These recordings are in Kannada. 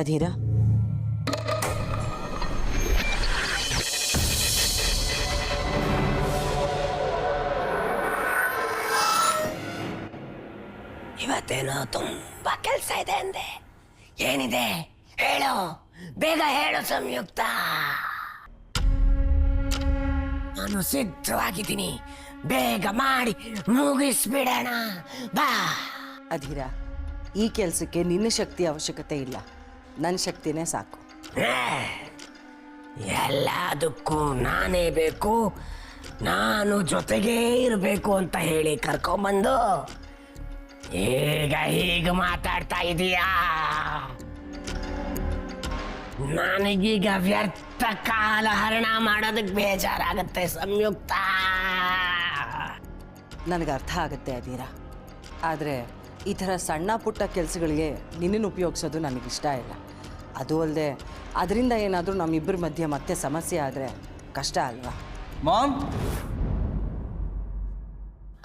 ಅಧೀರ, ಇವತ್ತೇನೋ ತುಂಬಾ ಕೆಲಸ ಇದೆ ಅಂದೆ. ಏನಿದೆ ಹೇಳು, ಬೇಗ ಹೇಳು ಸಂಯುಕ್ತ. ನಾನು ಸಿದ್ಧವಾಗಿದ್ದೀನಿ, ಬೇಗ ಮಾಡಿ ಮುಗಿಸ್ಬಿಡೋಣ ಬಾ. ಅಧೀರ, ಈ ಕೆಲಸಕ್ಕೆ ನಿನ್ನ ಶಕ್ತಿ ಅವಶ್ಯಕತೆ ಇಲ್ಲ, ನನ್ನ ಶಕ್ತಿನೇ ಸಾಕು. ಎಲ್ಲದಕ್ಕೂ ನಾನೇ ಬೇಕು, ನಾನು ಜೊತೆಗೇ ಇರಬೇಕು ಅಂತ ಹೇಳಿ ಕರ್ಕೊಂಬಂದು ಈಗ ಹೀಗೆ ಮಾತಾಡ್ತಾ ಇದೀಯಾ? ನನಗೀಗ ವ್ಯರ್ಥ ಕಾಲ ಹರಣ ಮಾಡೋದಕ್ಕೆ ಬೇಜಾರಾಗತ್ತೆ ಸಂಯುಕ್ತ. ನನಗೆ ಅರ್ಥ ಆಗುತ್ತೆ ಅಧೀರ, ಆದರೆ ಈ ಥರ ಸಣ್ಣ ಪುಟ್ಟ ಕೆಲಸಗಳಿಗೆ ನಿನ್ನನ್ನು ಉಪಯೋಗಿಸೋದು ನನಗಿಷ್ಟ ಇಲ್ಲ. ಅದು ಅಲ್ಲದೆ ಅದರಿಂದ ಏನಾದರೂ ನಮ್ಮಿಬ್ಬರ ಮಧ್ಯೆ ಮತ್ತೆ ಸಮಸ್ಯೆ ಆದರೆ ಕಷ್ಟ ಅಲ್ವಾ? ಮಾಮ್,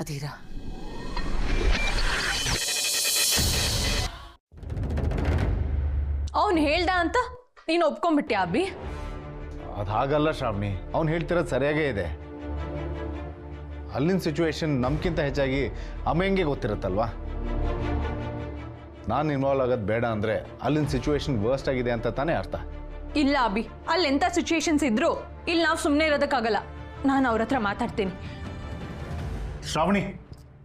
ಅಧೀರ, ಅವನು ಹೇಳ್ದ ಅಂತ ನೀನು ಒಪ್ಕೊಂಡ್ಬಿಟ್ಯಾ ಅಬ್ಬಿ? ಅದು ಹಾಗಲ್ಲ ಶ್ರಾವಣಿ, ಅವ್ನು ಹೇಳ್ತಿರೋದು ಸರಿಯಾಗೇ ಇದೆ. ಅಲ್ಲಿನ ಸಿಚುವೇಶನ್ ನಮ್ಗಿಂತ ಹೆಚ್ಚಾಗಿ ಅಮ್ಮೆಂಗೆ ಗೊತ್ತಿರುತ್ತಲ್ವಾ. ನಾನು ಇನ್ವಾಲ್ವ್ ಆಗೋದು ಬೇಡ ಅಂದರೆ ಅಲ್ಲಿನ ಸಿಚುವೇಶನ್ ವರ್ಸ್ಟ್ ಆಗಿದೆ ಅಂತ ತಾನೇ ಅರ್ಥ. ಇಲ್ಲ ಅಬ್ಬಿ, ಅಲ್ಲಿ ಎಂಥ ಸಿಚುಯೇಷನ್ಸ್ ಇದ್ರು ಇಲ್ಲಿ ನಾವು ಸುಮ್ಮನೆ ಇರೋದಕ್ಕಾಗಲ್ಲ. ನಾನು ಅವ್ರ ಹತ್ರ ಮಾತಾಡ್ತೀನಿ. Shravani,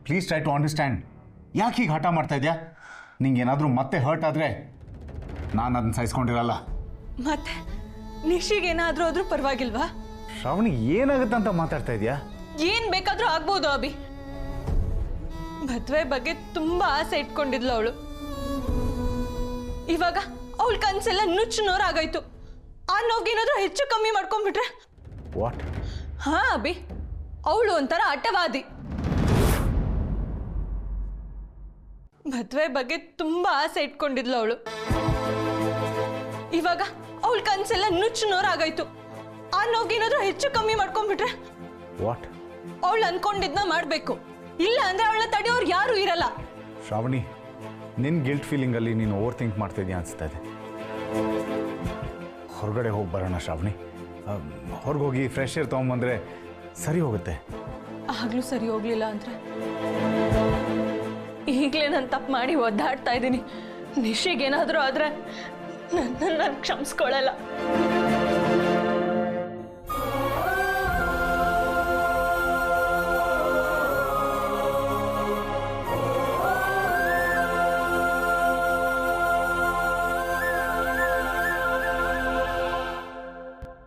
please try to understand. ಯಾಕೆ ಹೀಗೆ ಹಠ ಮಾಡ್ತಾ ಇದೆಯಾ? ನಿಂಗೇನಾದರೂ ಮತ್ತೆ ಹರ್ಟ್ ಆದರೆ ನಾನು ಅದನ್ನ ಸಹಿಸ್ಕೊಂಡಿರಲ್ಲ. ಮತ್ತೆ ನಿಶಿಗೇನಾದ್ರೂ ಆದ್ರೂ ಪರವಾಗಿಲ್ವಾ? ಶ್ರಾವಣಿ, ಏನಾಗುತ್ತೆ ಅಂತ ಮಾತಾಡ್ತಾ ಇದೆಯಾ? ಏನ್ ಬೇಕಾದ್ರೂ ಆಗ್ಬೋದು ಅಭಿ. ಮದ್ವೆ ಬಗ್ಗೆ ತುಂಬಾ ಆಸೆ ಇಟ್ಕೊಂಡಿದ್ಲು ಅವಳು. ಇವಾಗ ಅವಳ ಕನ್ಸೆಲ್ಲ ನುಚ್ಚು ನೋರಾಗಾಯ್ತು. ಆ ನೋವ್ಗೇನಾದ್ರೂ ಹೆಚ್ಚು ಕಮ್ಮಿ ಮಾಡ್ಕೊಂಡ್ಬಿಟ್ರೆ? ವಾಟ್? ಹಾ ಅಭಿ, ಅವಳು ಒಂಥರ ಆಟವಾದಿ. ಮದ್ವೆ ಬಗ್ಗೆ ತುಂಬಾ ಆಸೆ ಇಟ್ಕೊಂಡಿದ್ಲು ಅವಳು. ಇವಾಗ ಅವಳ ಕನ್ಸೆಲ್ಲ ನುಚ್ಚು ನೋರಾಗಾಯ್ತು. ಆ ನೋವ್ಗೇನಾದ್ರೂ ಹೆಚ್ಚು ಕಮ್ಮಿ ಮಾಡ್ಕೊಂಡ್ಬಿಟ್ರೆ? ವಾಟ್? ಅವಳು ಅನ್ಕೊಂಡಿದ್ನ ಮಾಡ್ಬೇಕು, ಇಲ್ಲ ಅಂದ್ರೆ ಅವಳ ತಡೆಯೋರು ಯಾರು ಇರಲ್ಲ. ಶ್ರಾವಣಿ, ನಿನ್ನ ಗಿಲ್ಟ್ ಫೀಲಿಂಗಲ್ಲಿ ನೀನು ಓವರ್ ಥಿಂಕ್ ಮಾಡ್ತಿದ್ಯಾ ಅನಿಸ್ತಾ ಇದೆ. ಹೊರಗಡೆ ಹೋಗಿ ಬರೋಣ ಶ್ರಾವಣಿ. ಹೊರಗೆ ಹೋಗಿ ಫ್ರೆಶ್ ಏರ್ ತೊಗೊಂಬಂದ್ರೆ ಸರಿ ಹೋಗುತ್ತೆ. ಆಗ್ಲೂ ಸರಿ ಹೋಗ್ಲಿಲ್ಲ ಅಂದ್ರೆ? ಈಗಲೇ ನಾನು ತಪ್ಪು ಮಾಡಿ ಒದ್ದಾಡ್ತಾ ಇದ್ದೀನಿ. ನಿಶಿಗೇನಾದರೂ ಆದ್ರೆ ನಾನು ಕ್ಷಮಿಸ್ಕೊಳ್ಳಲ್ಲ.